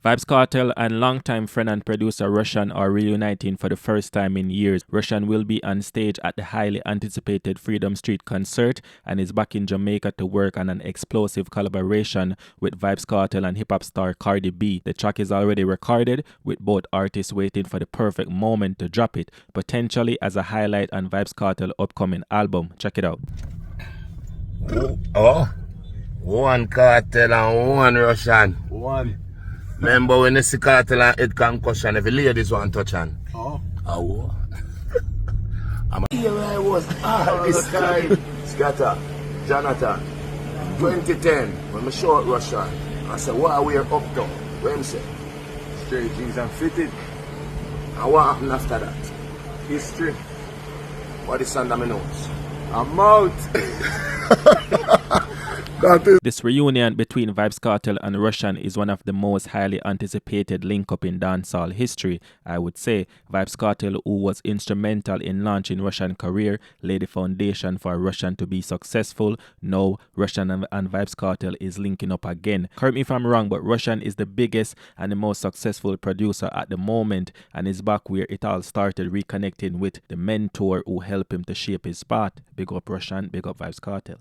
Vybz Kartel and longtime friend and producer Rvssian are reuniting for the first time in years. Rvssian will be on stage at the highly anticipated Freedom Street concert and is back in Jamaica to work on an explosive collaboration with Vybz Kartel and hip-hop star Cardi B. The track is already recorded, with both artists waiting for the perfect moment to drop it, potentially as a highlight on Vybz Kartel's upcoming album. Check it out. Oh, one Kartel and one Rvssian. One. Remember when you see Kartel and head concussion, every ladies want touch on. Oh. Oh. Here I was this time. Scatter, Jonathan, 2010, when I shot Rvssian. I said, what are we up to? What him say? Straight jeans and fitted. And what happened after that? History. What is under my nose? I'm out. This reunion between Vybz Kartel and Rvssian is one of the most highly anticipated link-up in dancehall history, I would say. Vybz Kartel, who was instrumental in launching Rvssian's career, laid the foundation for Rvssian to be successful. Now, Rvssian and Vybz Kartel is linking up again. Correct me if I'm wrong, but Rvssian is the biggest and the most successful producer at the moment, and is back where it all started, reconnecting with the mentor who helped him to shape his path. Big up Rvssian, big up Vybz Kartel.